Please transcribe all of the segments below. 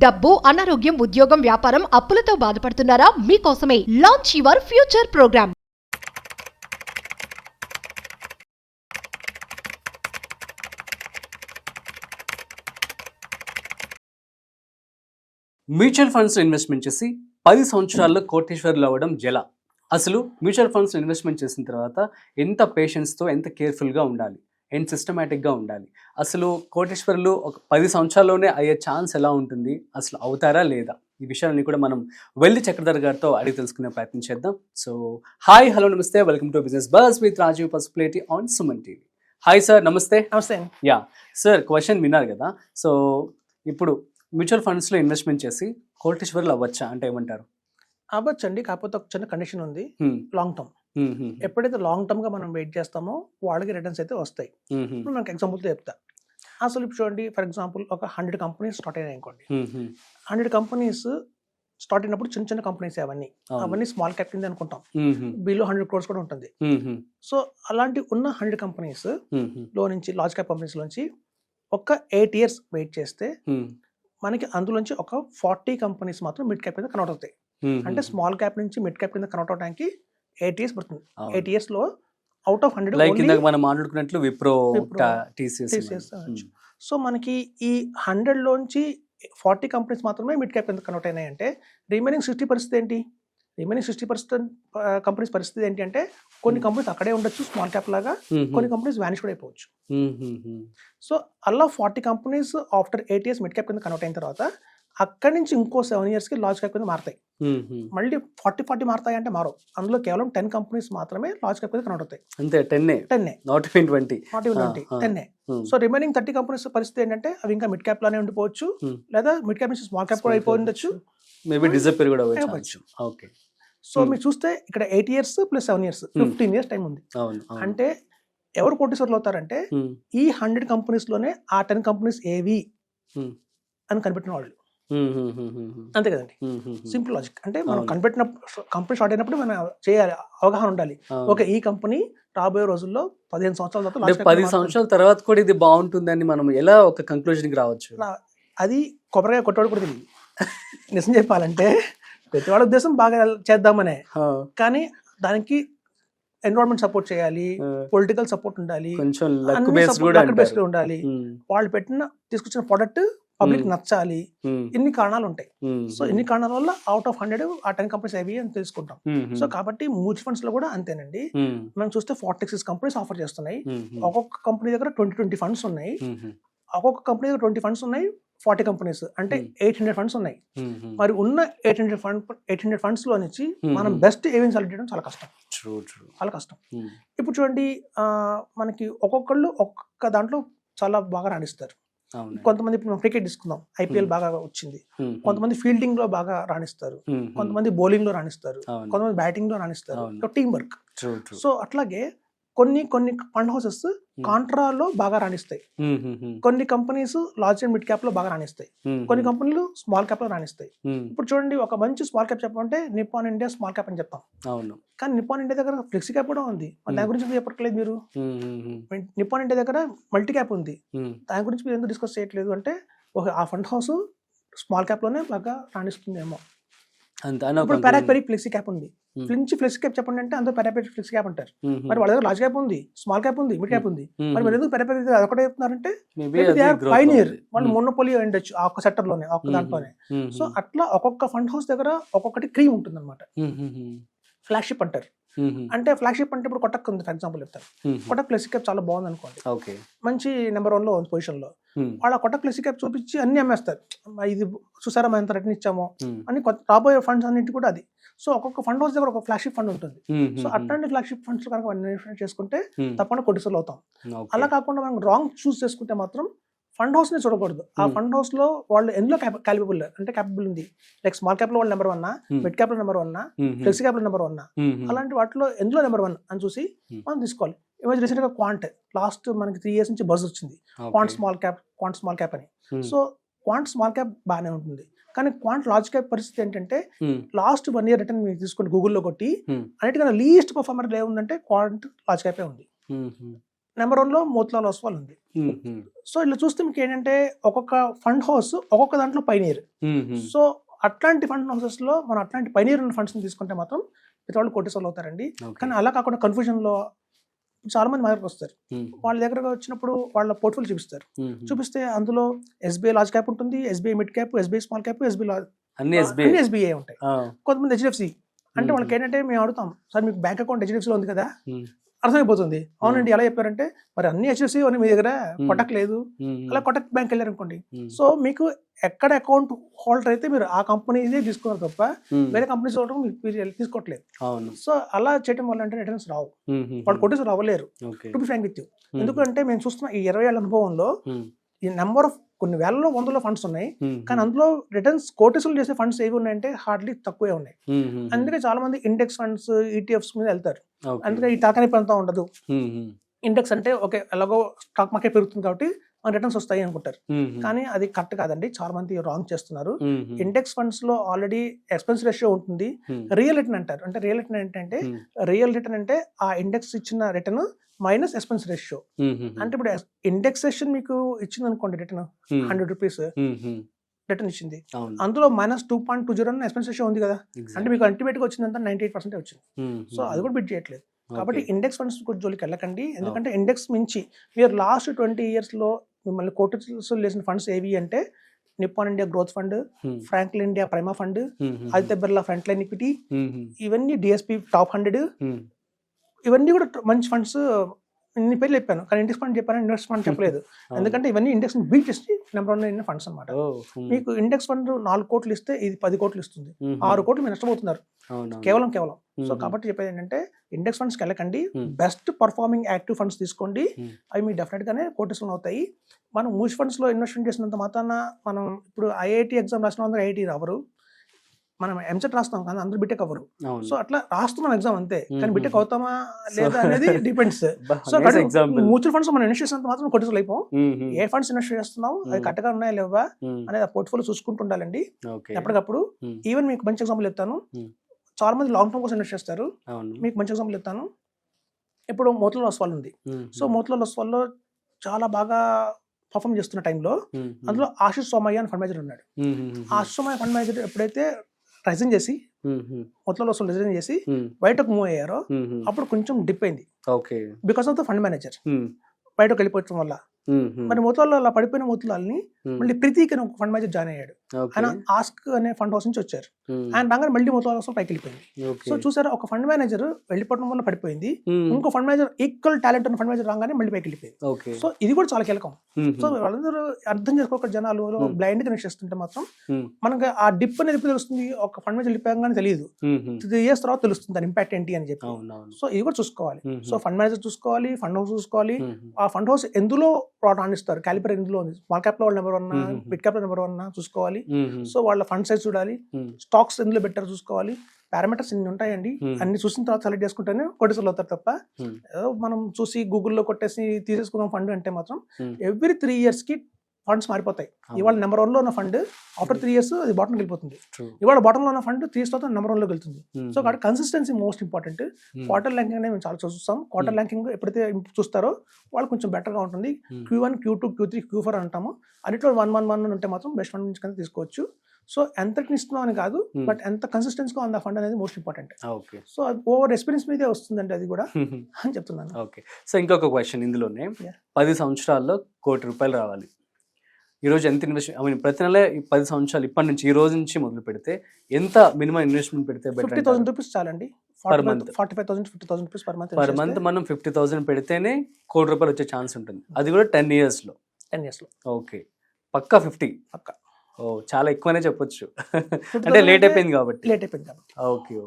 డబ్బు, అనారోగ్యం, ఉద్యోగం, వ్యాపారం, అప్పులతో బాధపడుతున్నారా? మీకోసమే launch your future program. Mutual funds investment చేసి 10 సంవత్సరాల్లో కోటీశ్వరులు అవ్వడం ఎలా? అసలు మ్యూచువల్ ఫండ్స్ ఇన్వెస్ట్మెంట్ చేసిన తర్వాత ఎంత పేషెన్స్తో, ఎంత కేర్ఫుల్గా ఉండాలి, ఎంత సిస్టమేటిక్గా ఉండాలి? అసలు కోటీశ్వరులు ఒక 10 సంవత్సరాల్లోనే అయ్యే ఛాన్స్ ఎలా ఉంటుంది? అసలు అవుతారా లేదా? ఈ విషయాలన్నీ కూడా మనం వెల్లి చక్రధర్ గారితో అడిగి తెలుసుకునే ప్రయత్నం చేద్దాం. సో హాయ్, హలో, నమస్తే, welcome to business buzz with Rajiv Pasupuleti on Suman TV. Hi sir, నమస్తే. నమస్తే. యా సార్, క్వశ్చన్ విన్నారు కదా. సో ఇప్పుడు మ్యూచువల్ ఫండ్స్లో ఇన్వెస్ట్మెంట్ చేసి కోటీశ్వరులు అవ్వచ్చా అంటే ఏమంటారు? అవ్వచ్చండి, కాకపోతే ఒక చిన్న కండిషన్ ఉంది. Long term. ఎప్పుడైతే లాంగ్ టర్మ్ గా మనం వెయిట్ చేస్తామో వాళ్ళకి రిటర్న్స్ అయితే వస్తాయి. ఇప్పుడు మనకు ఎగ్జాంపుల్తో చెప్తా. అసలు ఇప్పుడు చూడండి, ఫర్ ఎగ్జాంపుల్ ఒక 100 కంపెనీస్ స్టార్ట్ అయినాయి అనుకోండి. 100 కంపెనీస్ స్టార్ట్ అయినప్పుడు చిన్న చిన్న కంపెనీస్ అవన్నీ స్మాల్ క్యాప్ కింద అనుకుంటాం. బిలో 100 crores కూడా ఉంటుంది. సో అలాంటి ఉన్న 100 కంపెనీస్ లో నుంచి, లార్జ్ క్యాప్ కంపెనీస్ లోంచి ఒక 8 years వెయిట్ చేస్తే మనకి అందులోంచి ఒక 40 కంపెనీస్ మాత్రం మిడ్ క్యాప్ కింద కన్వర్ట్ అవుతాయి. అంటే స్మాల్ క్యాప్ నుంచి మిడ్ క్యాప్ కింద కన్వర్ట్ అవడానికి 8 years పడుతుంది. 8 years లో అవుట్ ఆఫ్ 100 మనం మాట్లాడుకున్నట్లు విప్రో, టీసీఎస్. సో మనకి ఈ 100 లోంచి 40 కంపెనీస్ మాత్రమే మిడ్ క్యాప్ కింద కన్వర్ట్ అయినాయి. అంటే రిమైనింగ్ 60 పరిస్థితి ఏంటి? రిమైనింగ్ 60% కంపెనీస్ పరిస్థితి ఏంటి అంటే కొన్ని కంపెనీస్ అక్కడే ఉండొచ్చు స్మాల్ క్యాప్ లాగా, కొన్ని కంపెనీస్ వానిష్ కూడా అయిపోవచ్చు. సో అలా 40 companies after 8 years mid cap కింద కన్వర్ట్ అయిన తర్వాత అక్కడి నుంచి ఇంకో 7 years కి లార్జ్ క్యాప్ కింద మారుతాయి. మళ్ళీ 40 మారుతాయి అంటే మారు. అందులో కేవలం 10 కంపెనీస్ మాత్రమే లార్జ్ క్యాప్ కింద కన్వర్ట్ అవుతాయి. అంతే, 10 నాట్ 20. 10. సో రిమైనింగ్ 30 కంపెనీస్ పరిస్థితి ఏంటంటే అవి ఇంకా మిడ్ క్యాప్ లానే ఉండిపోవచ్చు, లేదా మిడ్ క్యాప్ నుంచి స్మాల్ క్యాప్ కూడా అయిపోయి ఉండొచ్చు, మేబీ డిసప్పేర్ కూడా అవ్వచ్చు. ఓకే. సో మీరు చూస్తే ఇక్కడ 8 years plus 7 years 15 years time ఉంది. అంటే ఎవరు కోటీశ్వరులు అవుతారంటే ఈ 100 కంపెనీస్ లోనే ఆ 10 కంపెనీస్ ఏవి అని కనిపెట్టిన వాళ్ళు. అంతే కదండి, సింపుల్ లాజిక్. అంటే మనం కనిపెట్టిన కంపెనీ స్టార్ట్ అయినప్పుడు మనం చేయాలి, అవగాహన ఉండాలి. ఓకే, ఈ కంపెనీ రాబోయే రోజుల్లో 15 సంవత్సరాల తర్వాత 10 సంవత్సరాల తర్వాత కూడా ఇది బాగుంటుందని మనం ఎలా ఒక కంక్లూజన్ కి రావచ్చు? అది కొబ్బరిగా కొట్టవాడు కూడా తెలియదు. నిజం చెప్పాలంటే ప్రతి వాళ్ళ ఉద్దేశం బాగా చేద్దామనే, కానీ దానికి ఎన్విరాన్మెంట్ సపోర్ట్ చేయాలి, పొలిటికల్ సపోర్ట్ ఉండాలి, ఉండాలి, వాళ్ళు తీసుకొచ్చిన ప్రొడక్ట్ పబ్లిక్ నచ్చాలి. ఇన్ని కారణాలు ఉంటాయి. సో ఇన్ని కారణాల వల్ల అవుట్ ఆఫ్ 100 ఆ 10 కంపెనీస్ ఏవి అని తెలుసుకుంటాం. సో కాబట్టి మ్యూచువల్ ఫండ్స్ లో కూడా అంతేనండి. మనం చూస్తే 46 కంపెనీస్ ఆఫర్ చేస్తున్నాయి. ఒక్కొక్క కంపెనీ దగ్గర 20 ఫండ్స్ ఉన్నాయి. ఒక్కొక్క కంపెనీ దగ్గర 20 ఫండ్స్ ఉన్నాయి. 40 కంపెనీస్ అంటే 800 ఫండ్స్ ఉన్నాయి. మరి ఉన్న 800 ఫండ్స్ లో నుంచి మనం బెస్ట్ ఏవిని సెలెక్ట్ చేయడం చాలా కష్టం. చాలా కష్టం. ఇప్పుడు చూడండి, మనకి ఒక్కొక్కళ్ళు ఒక్కొక్క దాంట్లో చాలా బాగా రాణిస్తారు. కొంతమంది ఇప్పుడు మనం క్రికెట్ తీసుకుందాం, IPL బాగా వచ్చింది. కొంతమంది ఫీల్డింగ్ లో బాగా రాణిస్తారు, కొంతమంది బౌలింగ్ లో రాణిస్తారు, కొంతమంది బ్యాటింగ్ లో రాణిస్తారు. Team work. సో అట్లాగే కొన్ని ఫండ్ హౌసెస్ కాంట్రాలో బాగా రాణిస్తాయి, కొన్ని companies large and mid cap లో బాగా రాణిస్తాయి, కొన్ని కంపెనీలు స్మాల్ క్యాప్ లో రాణిస్తాయి. ఇప్పుడు చూడండి, ఒక మంచి స్మాల్ క్యాప్ చెప్పాలంటే నిప్పాన్ ఇండియా స్మాల్ క్యాప్ అని చెప్తాం. కానీ నిప్పాన్ ఇండియా దగ్గర ఫ్లెక్సీ క్యాప్ కూడా ఉంది. దాని గురించి చెప్పట్లేదు మీరు. నిప్పాన్ ఇండియా దగ్గర మల్టీ క్యాప్ ఉంది, దాని గురించి మీరు ఎందుకు డిస్కస్ చేయట్లేదు అంటే ఆ ఫండ్ హౌస్ స్మాల్ క్యాప్ లోనే బాగా రాణిస్తుందేమో. ఇప్పుడు పారాపెరిక్ ఫ్లెక్సీ క్యాప్ ఉంది. ఫ్లెక్సీ క్యాప్ చెప్పండి అంటే అందరూ పారాపెరిక్ ఫ్లెక్సీ క్యాప్ అంటారు. మరి వాళ్ళ దగ్గర లార్జ్ క్యాప్ ఉంది, స్మాల్ క్యాప్ ఉంది, మిడ్ క్యాప్ ఉంది. మరి మీరు ఎందుకు పారాపెరిక్ అదొకటే చెప్తున్నారంటే పైనియర్, వాళ్ళు మోనోపోలీ ఉండొచ్చు ఆ ఒక్క సెక్టర్ లోనే, ఒక్క దాంట్లోనే. సో అట్లా ఒక్కొక్క ఫండ్ హౌస్ దగ్గర ఒక్కొక్కటి క్రీమ్ ఉంటుంది అనమాట. ఫ్లాగ్షిప్ అంటారు. అంటే ఫ్లాగ్షిప్ అంటే ఇప్పుడు కొటక్ ఉంది, ఫర్ ఎగ్జాంపుల్ చెప్తారు. కొటక్ ఫ్లెక్సీ క్యాప్ చాలా బాగుంది అనుకోండి, మంచి నెంబర్ 1 లో ఉంది పొజిషన్ లో. వాళ్ళ కొటక్ ఫ్లెక్సీ క్యాప్ చూపించి అన్ని అమ్మేస్తారు. ఇది చూసారా మనం ఎంత రిటర్న్ ఇచ్చామో అని. రాబోయే ఫండ్స్ అన్నింటి కూడా అది. సో ఒక్కొక్క ఫండ్ హౌస్ దగ్గర ఒక ఫ్లాగ్షిప్ ఫండ్ ఉంటుంది. సో అట్లాంటి ఫ్లాగ్షిప్ ఫండ్స్ కనుక ఇన్వెస్ట్ చేసుకుంటే తప్పకుండా కోటీశ్వరులు అవుతాం. అలా కాకుండా మనం రాంగ్ చూస్ చేసుకుంటే మాత్రం ఫండ్ హౌస్ ని చూడకూడదు. ఆ ఫండ్ హౌస్ లో వాళ్ళు ఎందులో క్యాపబుల్ అంటే క్యాపబుల్ ఉంది, లైక్ స్మాల్ క్యాప్ లో వాళ్ళు నెంబర్ 1, మిడ్ క్యాప్ లో నెంబర్ 1, ఫ్లెక్సీ క్యాప్ లో నెంబర్ 1, అలాంటి వాటిలో ఎందులో నెంబర్ 1 అని చూసి మనం తీసుకోవాలి. ఇమేజ్ రీసెంట్ గా క్వాంట్ లాస్ట్ మనకి 3 years నుంచి బజ్ వచ్చింది, క్వాంట్ స్మాల్ క్యాప్ అని. సో క్వాంట్ స్మాల్ క్యాప్ బాగానే ఉంటుంది, కానీ క్వాంట్ లార్జ్ క్యాప్ పరిస్థితి ఏంటంటే లాస్ట్ 1 year రిటర్న్ మీరు తీసుకుంటే గూగుల్లో కొట్టి అన్నిటికన్నా లీస్ట్ పర్ఫార్మర్ ఏముందంటే క్వాంట్ లార్జ్ క్యాపే ఉంది. నెంబర్ 1లో మోతిలాల్ ఓస్వాల్ ఉంది. సో ఇలా చూస్తే మీకు ఏంటంటే ఒక్కొక్క ఫండ్ హౌస్ ఒక్కొక్క దాంట్లో పైనీర్. సో అట్లాంటి ఫండ్ హౌసెస్ లో మనం అట్లాంటి పైనీర్ ఉన్న ఫండ్స్ తీసుకుంటే మాత్రం ప్రతి వాళ్ళు కోటీశ్వర్లు అవుతారండి. కానీ అలా కాకుండా కన్ఫ్యూజన్ లో చాలా మంది మా దగ్గరకు వస్తారు. వాళ్ళ దగ్గరకు వచ్చినప్పుడు వాళ్ళ పోర్ట్ఫోలియో చూపిస్తే అందులో ఎస్బీఐ లార్జ్ క్యాప్ ఉంటుంది, SBI mid cap, SBI small cap, అన్ని ఎస్బీఐ ఉంటాయి. కొంతమంది హెచ్డిఎఫ్సి అంటే వాళ్ళకి ఏంటంటే మేము అడుగుతాం, సార్ మీకు బ్యాంక్ అకౌంట్ హెచ్డిఎఫ్సిలో ఉంది కదా, అర్థమైపోతుంది. అవునండి ఎలా చెప్పారంటే మరి అన్ని హెచ్డిఎఫ్సి అని మీ దగ్గర కొటక్ లేదు, అలా కొటక్ బ్యాంక్ వెళ్ళారు అనుకోండి. సో మీకు ఎక్కడ అకౌంట్ హోల్డర్ అయితే మీరు ఆ కంపెనీనే తీసుకున్నారు తప్ప వేరే కంపెనీస్ మీరు తీసుకోవట్లేదు. సో అలా చేయడం వల్ల అంటే రిటర్న్స్ రావు, వాళ్ళు కొట్టేసి రావలేరు. To be frank with you, ఎందుకంటే మేము చూస్తున్న ఈ 20 ఏళ్ల అనుభవంలో ఈ నెంబర్ ఆఫ్ కొన్ని వేలలో 100లో ఫండ్స్ ఉన్నాయి, కానీ అందులో రిటర్న్స్ కోటీసులు చేసే ఫండ్స్ ఏవి ఉన్నాయంటే హార్డ్లీ తక్కువే ఉన్నాయి. అందుకే చాలా మంది ఇండెక్స్ ఫండ్స్, ఈటీఎఫ్స్ మీద వెళ్తారు. అందుకే ఈ టాకనీ ప్రాంతం ఉండదు. ఇండెక్స్ అంటే ఓకే ఎలాగో స్టాక్ మార్కెట్ పెరుగుతుంది కాబట్టి మన రిటర్న్స్ వస్తాయి అనుకుంటారు, కానీ అది కరెక్ట్ కాదండి. చాలా మంది రాంగ్ చేస్తున్నారు. ఇండెక్స్ ఫండ్స్ లో ఆల్రెడీ ఎక్స్పెన్స్ రేషియో ఉంటుంది, రియల్ రిటర్న్ అంటారు. అంటే రియల్ రిటర్న్ ఏంటంటే రియల్ రిటర్న్ అంటే ఆ ఇండెక్స్ ఇచ్చిన రిటర్న్ మైనస్ ఎక్స్పెన్స్ రేషియో. అంటే ఇప్పుడు ఇండెక్సేషన్ మీకు ఇచ్చింది అనుకోండి, రిటర్న్ 100 రూపీస్ రిటర్న్ ఇచ్చింది, అందులో -2.20 ఎక్స్పెన్స్ రేషియో ఉంది కదా, అంటే మీకు అల్టిమేట్ గా వచ్చిందంతా 98% వచ్చింది. సో అది కూడా బిట్ చేయట్లేదు. కాబట్టి ఇండెక్స్ ఫండ్స్ జోలికి వెళ్ళకండి, ఎందుకంటే ఇండెక్స్ మించి మీరు లాస్ట్ 20 years లో మిమ్మల్ని కోటీసులు చేసిన ఫండ్స్ ఏవి అంటే Nippon India growth fund, Franklin India prima fund, Aditya Birla front line equity, ఇవన్నీ డిఎస్పీ టాప్ 100, ఇవన్నీ కూడా మంచి ఫండ్స్. ఇన్ని పేర్లు చెప్పాను, కానీ ఇండెక్స్ ఫండ్ చెప్పాను, ఇండెక్స్ ఫండ్ చెప్పలేదు. ఎందుకంటే ఇవన్నీ ఇండెక్స్ బీట్ చేసి నెంబర్ 1 ఫండ్స్ అనమాట. మీకు ఇండెక్స్ ఫండ్ 4 కోట్లు ఇస్తే ఇది 10 కోట్లు ఇస్తుంది, 6 కోట్లు మీరు నష్టపోతున్నారు కేవలం. సో కాబట్టి చెప్పేది ఏంటంటే ఇండెక్స్ ఫండ్స్కి వెళ్ళకండి, బెస్ట్ పర్ఫార్మింగ్ యాక్టివ్ ఫండ్స్ తీసుకోండి, అవి మీకు డెఫినెట్ గానే కోటీసులు అవుతాయి. మనం మ్యూచువల్ ఫండ్స్ లో ఇన్వెస్ట్మెంట్ చేసినంత మాత్రాన మనం ఇప్పుడు ఐఐటి ఎగ్జామ్ రాసిన అందరూ ఐఐటి రావరు, మనం ఎంసెట్ రాస్తాం కానీ అందరూ బిటెక్ అవ్వరు. సో అట్లా రాస్తున్నాం ఎగ్జామ్ అంతే, కానీ బిటెక్ అవుతామా లేదా అనేది డిపెండ్స్. సో మ్యూచువల్ ఫండ్స్ మనం ఇన్వెస్ట్ చేసినంత మాత్రం కోటీసులు అయిపోం. ఏ ఫండ్స్ ఇన్వెస్ట్ చేస్తున్నాం, అది కరెక్ట్గా ఉన్నాయా లేవా అనేది ఆ పోర్ట్ఫోలియో చూసుకుంటూ ఉండాలండి ఎప్పటికప్పుడు. ఈవెన్ మీకు మంచి ఎగ్జాంపుల్ చెప్తాను, చాలా మంది లాంగ్ టర్మ్ కోసం ఇన్వెస్ట్ చేస్తారు. మీకు మంచి ఎగ్జాంపుల్ చెప్తాను, ఇప్పుడు మోతిలాల్ ఓస్వాల్ ఉంది. సో మోతిలాల్ ఓస్వాల్ లో చాలా బాగా పర్ఫార్మ్ చేస్తున్న టైంలో అందులో ఆశిష్ సోమయ్య అని ఫండ్ మేనేజర్ ఉన్నాడు. ఆశిష్ సోమయ్య ఫండ్ మేనేజర్ ఎప్పుడైతే రిజైన్ చేసి మోతిలాల్ ఓస్వాల్ రిజైన్ చేసి బయటకు మూవ్ అయ్యారో అప్పుడు కొంచెం డిప్ అయింది, because of the fund manager బయటకు వెళ్ళిపోవడం వల్ల. మరి మోతిలాల్ అలా పడిపోయిన మోతిలాల్ని మళ్ళీ ప్రీతిక్ అని ఒక ఫండ్ మేనేజర్ జాయిన్ అయ్యాడు. ఆయన ఆస్క్ అనే ఫండ్ హౌస్ నుంచి వచ్చారు. ఆయన రాగానే మళ్ళీ మోతిలాల్ ఓస్వాల్ పైకి వెళ్ళిపోయింది. సో చూసారా, ఒక ఫండ్ మేనేజర్ వెళ్ళిపోవడం వల్ల పడిపోయింది, ఇంకో ఫండ్ మేనేజర్ ఈక్వల్ టాలెంట్ ఉన్న ఫండ్ మేనేజర్ రాగానే మళ్ళీ పైకి వెళ్ళిపోయింది. సో ఇది కూడా చాలా కీలకం. సో వాళ్ళందరూ అర్థం చేసుకోక జనాలు బ్లైండ్ గా ఇన్వెస్ట్ చేస్తుంటే మాత్రం మనకి ఆ డిప్ అనేది ఎప్పుడు తెలుస్తుంది, ఒక ఫండ్ మేనేజర్ వెళ్ళిపోయాగానే తెలియదు, 3 years తర్వాత తెలుస్తుంది దాని ఇంపాక్ట్ ఏంటి అని చెప్పి. సో ఇది కూడా చూసుకోవాలి. సో ఫండ్ మేనేజర్ చూసుకోవాలి, ఫండ్ హౌస్ చూసుకోవాలి, ఆ ఫండ్ హౌస్ ఎందులో రాణిస్తారు, క్యాలిబర్ ఎందులో ఉంది, స్మాల్ క్యాప్ లో వాళ్ళు నెంబర్ 1, మిడ్ క్యాప్ లో నెంబర్ 1 చూసుకోవాలి. సో వాళ్ళ ఫండ్ సైజ్ చూడాలి, స్టాక్స్ ఎందులో బెటర్ చూసుకోవాలి, పారామీటర్స్ ఇన్ని ఉంటాయండి. అన్ని చూసిన తర్వాత సెలెక్ట్ చేసుకుంటేనే కోటీసులు అవుతారు తప్ప ఏదో మనం చూసి గూగుల్లో కొట్టేసి తీసేసుకున్నాం ఫండ్ అంటే మాత్రం ఎవ్రీ 3 years కి ఫండ్స్ మారిపోతాయి. ఇవాళ నెంబర్ 1లో ఉన్న ఫండ్ ఆఫ్టర్ 3 years అది బాటంకి వెళ్ళిపోతుంది. ఇవాళ బాటమ్ లో ఉన్న ఫండ్ 3 years తర్వాత నెంబర్ 1లోకి వెళ్తుంది. సో కాబట్టి consistency most important. Quarter ranking అనేది మేము చాలా చూస్తాం. క్వార్టర్ ర్యాంకింగ్ ఎప్పుడైతే చూస్తారో వాళ్ళు కొంచెం బెటర్ గా ఉంటుంది. Q1, Q2, Q3, Q4 అంటాము. అన్నిట్లో 1 ఉంటే మాత్రం బెస్ట్ ఫండ్ నుంచి కింద తీసుకోవచ్చు. సో ఎంతకి ఇస్తున్నాం అని కాదు, బట్ ఎంత కన్సిస్టెన్సీ గా ఉంది ఆ ఫండ్ అనేది most important. So over experience మీదే వస్తుందండి అది కూడా అని చెప్తున్నాను. ఓకే, సో ఇంకొక క్వశ్చన్ ఇందులోనే, 10 సంవత్సరాల్లో ₹1,00,00,000 రావాలి. ఈ రోజు ఎంత ఇన్వెస్ట్, ప్రతి నెల 10 సంవత్సరాలు ఇప్పటి నుంచి ఈ రోజు నుంచి మొదలు పెడితే ఎంత మినిమం ఇన్వెస్ట్మెంట్ పెడితే బెటర్? 50,000 రూపీస్ చాలండి. 45,000 50,000 రూపీస్ పర్ మంత్ మనం 50,000 పెడితేనే ₹1,00,00,000 వచ్చే ఛాన్స్ ఉంటుంది. అది కూడా 10 years లో. ఓకే, పక్కా 50? పక్కా. చాలా ఎక్కువనే చెప్పొచ్చు, అంటే లేట్ అయిపోయింది కాబట్టి.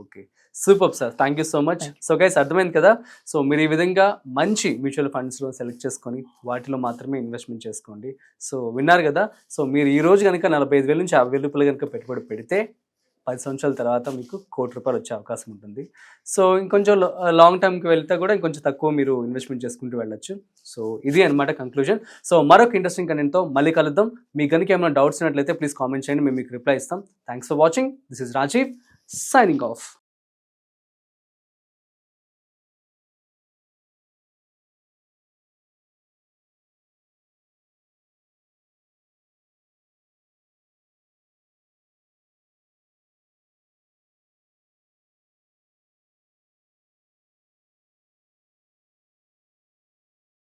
Okay, super sir, thank you so much. So guys, అర్థమైంది కదా. సో మీరు ఈ విధంగా మంచి మ్యూచువల్ ఫండ్స్లో సెలెక్ట్ చేసుకొని వాటిలో మాత్రమే ఇన్వెస్ట్మెంట్ చేసుకోండి. సో విన్నారు కదా. సో మీరు ఈ రోజు కనుక 45,000 నుంచి 50,000 కనుక పెట్టుబడి పెడితే 10 సంవత్సరాల తర్వాత మీకు ₹1,00,00,000 వచ్చే అవకాశం ఉంటుంది. సో ఇంకొంచెం లాంగ్ టర్మ్కి వెళ్తే కూడా ఇంకొంచెం తక్కువ మీరు ఇన్వెస్ట్మెంట్ చేసుకుంటూ వెళ్ళొచ్చు. సో ఇది అనమాట కంక్లూజన్. సో మరొక ఇంట్రెస్టింగ్ కంటెంట్తో మళ్ళీ కలుద్దాం. మీకు కనుక ఏమైనా డౌట్స్ ఉన్నట్లయితే ప్లీజ్ కామెంట్ చేయండి, మేము మీకు రిప్లై ఇస్తాం. Thanks for watching. This is Rajiv signing of.